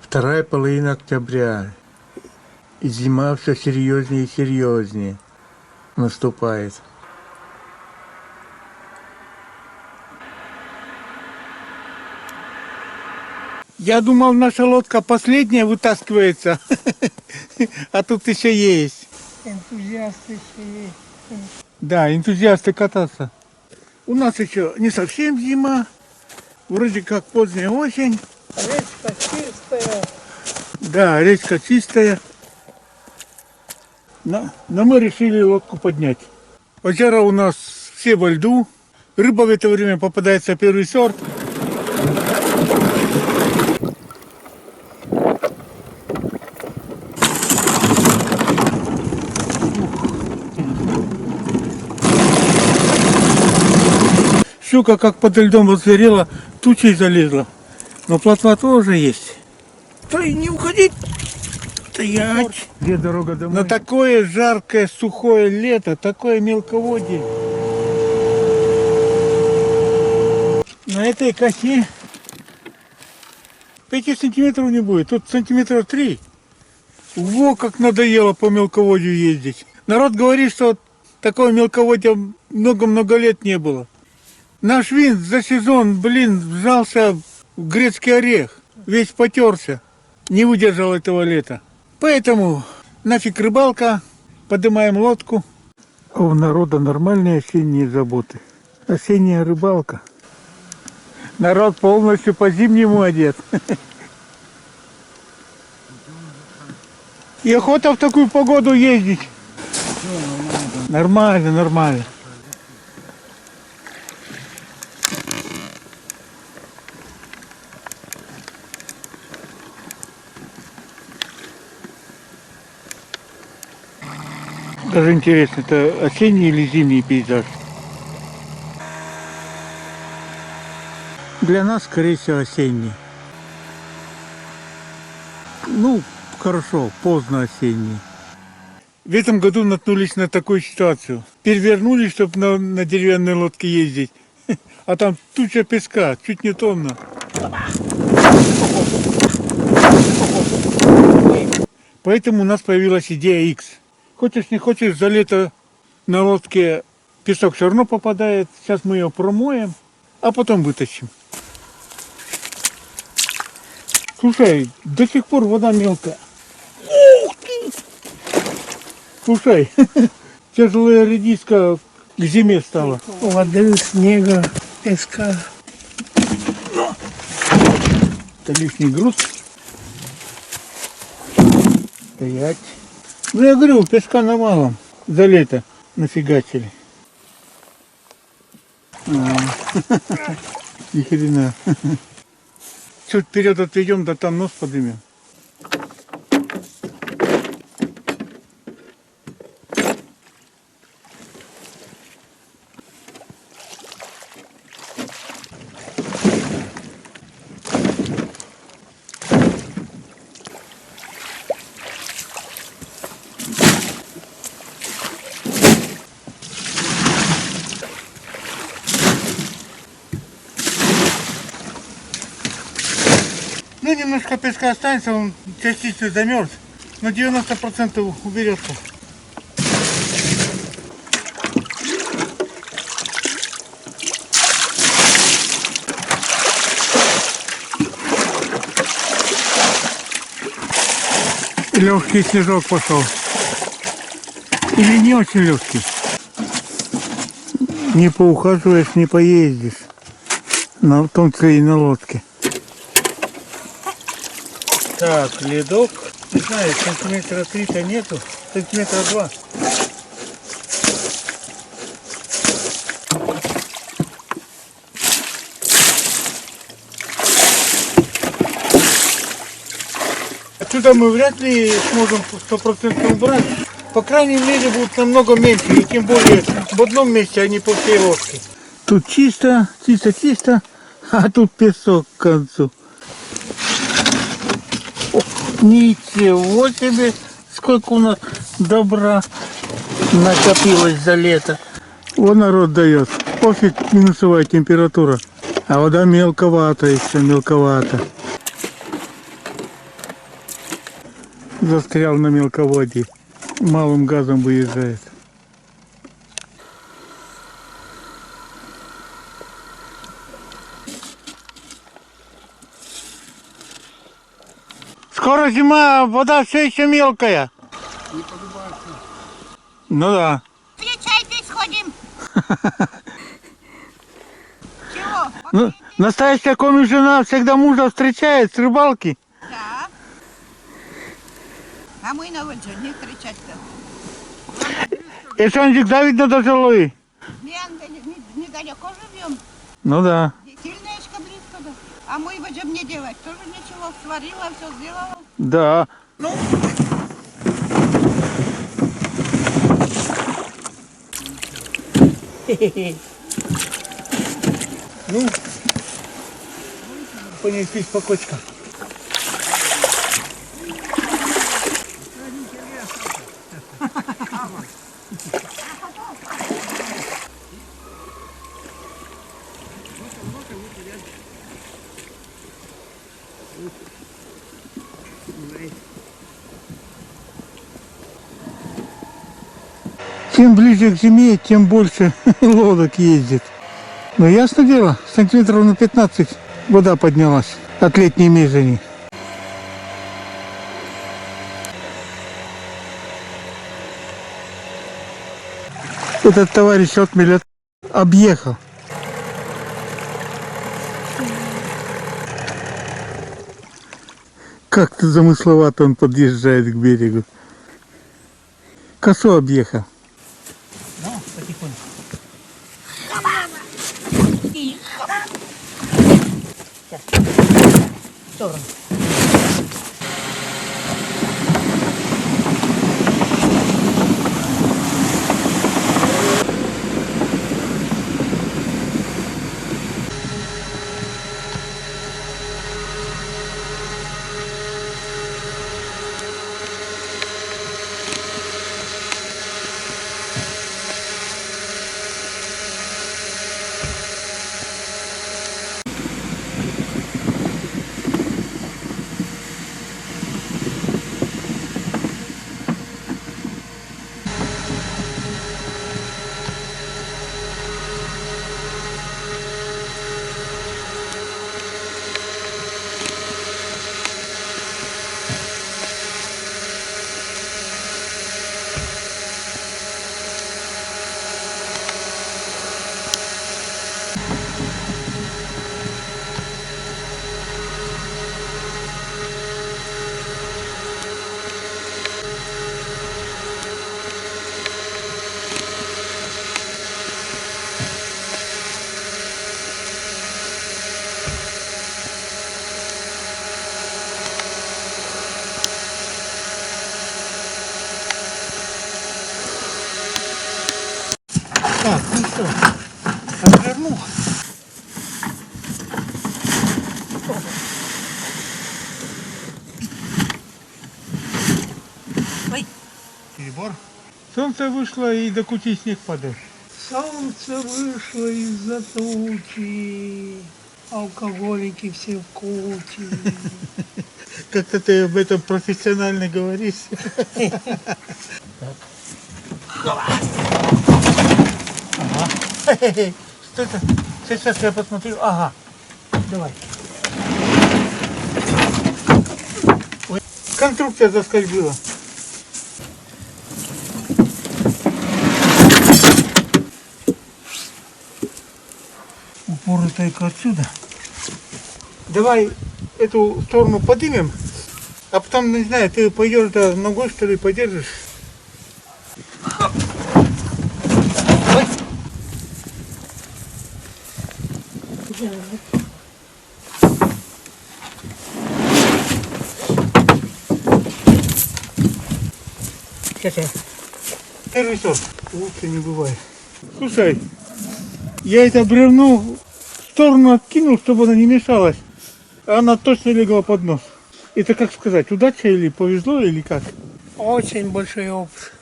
Вторая половина октября. И зима все серьезнее и серьезнее наступает. Я думал, наша лодка последняя вытаскивается, а тут еще есть. Энтузиасты еще есть. Да, энтузиасты кататься. У нас еще не совсем зима, вроде как поздняя осень. Речка чистая. Да, речка чистая. Но мы решили лодку поднять. Озера у нас все во льду. Рыба в это время попадается первый сорт. Щука как под льдом озверела, тучей залезла. Но плотва тоже есть. Стой, не уходить! Стоять! Где дорога домой? На такое жаркое, сухое лето, такое мелководье. На этой косе 5 сантиметров не будет, тут сантиметров 3. Во, как надоело по мелководью ездить. Народ говорит, что такого мелководья много-много лет не было. Наш винт за сезон, вжался в грецкий орех, весь потерся, не выдержал этого лета. Поэтому нафиг рыбалка, поднимаем лодку. А у народа нормальные осенние заботы. Осенняя рыбалка. Народ полностью по-зимнему одет. И охота в такую погоду ездить. Нормально, нормально. Даже интересно, это осенний или зимний пейзаж? Для нас, скорее всего, осенний. Ну, хорошо, поздно осенний. В этом году наткнулись на такую ситуацию. Перевернулись, чтобы на деревянной лодке ездить. А там туча песка, чуть не тонна. Поэтому у нас появилась идея X. Хочешь не хочешь, за лето на лодке песок все равно попадает. Сейчас мы ее промоем, а потом вытащим. Слушай, до сих пор вода мелкая. Ух ты! Слушай, тяжелая редиска к зиме стала. Воды, снега, песка. Это лишний груз. Стоять. Ну я говорю, песка навалом за лето нафигачили. Ни хрена. Чуть вперед отведем, да там нос поднимем. Ну, немножко песка останется, он частично замерз, но 90% уберется. Легкий снежок пошел. Или не очень легкий. Не поухаживаешь, не поездишь. В том числе и на лодке. Так, ледок. Не знаю, сантиметра 3-то нету. Сантиметра 2. Отсюда мы вряд ли сможем 100% убрать. По крайней мере, будет намного меньше. И тем более в одном месте, а не по всей лодке. Тут чисто, чисто, а тут песок к концу. Ничего себе, сколько у нас добра накопилось за лето. Вот народ дает. Пофиг, минусовая температура. А вода мелковата еще, мелковата. застрял на мелководье. Малым газом выезжает. Скоро зима, вода все еще мелкая. Не поднимается. Ну да. Встречайтесь, сходим. Чего? Ну, настоящая коми-жена всегда мужа встречает с рыбалки. Да. А мы на воде не встречать-то. И что, всегда видно даже ловы. Недалеко живем. Ну да. Сильнешко близко, да. А мы будем не делать. Тоже ничего. Сварила, все сделала. Да. Ну, Ну, понеслись по кочкам. Чем ближе к зиме, тем больше лодок ездит. Но ясно дело, сантиметров на 15 вода поднялась от летней межени. Этот товарищ отмель объехал. Как-то замысловато он подъезжает к берегу. Косу объехал. Ну, потихоньку. В сторону. Так, ну что, отверну. ой, Перебор. Солнце вышло и до кучи снег падает. Солнце вышло из-за тучи, алкоголики все в куче. Как-то ты об этом профессионально говоришь. Ага. Что это? Сейчас я посмотрю. Ага. Давай. Ой. Конструкция заскользила. Упоры только отсюда. Давай эту сторону поднимем, а потом, не знаю, ты пойдешь да, ногой, что ли, подержишь. Ой. Сейчас я. Первый сорт. Лучше не бывает. Слушай, я это бревно в сторону откинул, чтобы она не мешалась. А она точно легла под нос. Это как сказать, удача или повезло, или как? Очень большой опыт.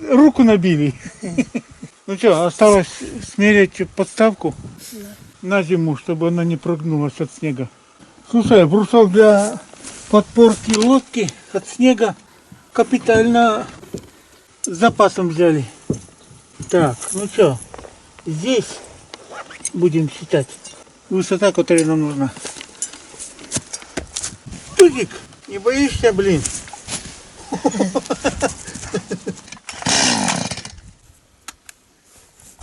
Руку набили. Ну что, осталось смерить подставку на зиму, чтобы она не прогнулась от снега. Слушай, брусок для подпорки лодки от снега капитально с запасом взяли. Так, ну что, здесь будем считать. Высота, которая нам нужна. Тузик, не боишься, блин?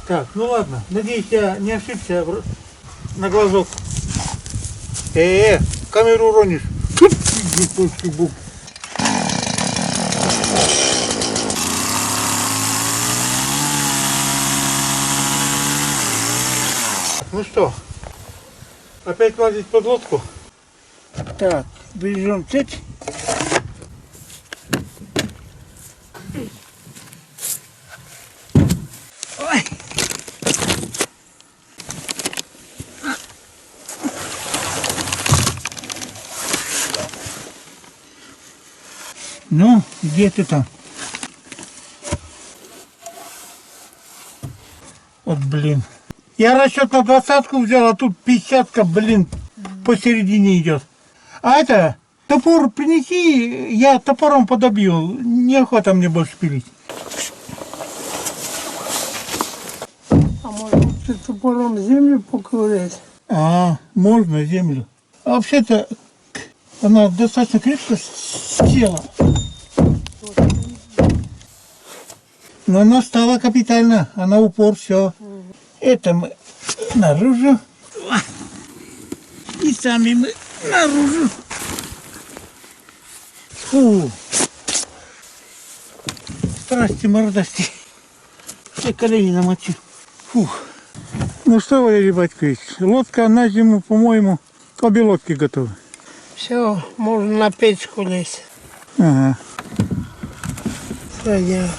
Так, ну ладно. Надеюсь, я не ошибся на глазок. Камеру уронишь. Ну что, опять лазить под лодку? Так, бережем цепь. Ой. Ну, где ты там? Вот, блин. Я расчет на 20-ку взял, а тут 50-ка, блин, посередине идет. А это, топор принеси, я топором подобью. Неохота мне больше пилить. А может ты топором землю поковырять? Можно землю. А вообще-то она достаточно крепко села. Но она стала капитально, она упор, все. Это мы наружу. И сами мы наружу. Фу. Страсти, мордасти. Все колени намочу. Фух. Ну что, Валерий Батькович, лодка на зиму, по-моему, обе лодки готовы. Все, можно на печку лезть. Ага. Садя.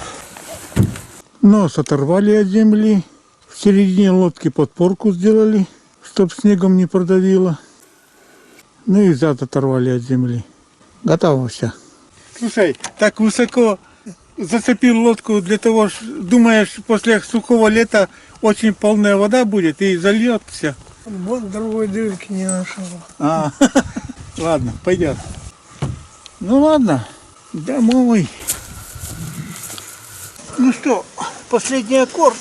Нос оторвали от земли. В середине лодки подпорку сделали, чтоб снегом не продавило. Ну и зад оторвали от земли. Готово все. Слушай, так высоко зацепил лодку для того, думаешь, после сухого лета очень полная вода будет и зальет все. Вот другой дырки не нашел. Ладно, пойдет. Ну ладно, домой. Ну что, последний аккорд.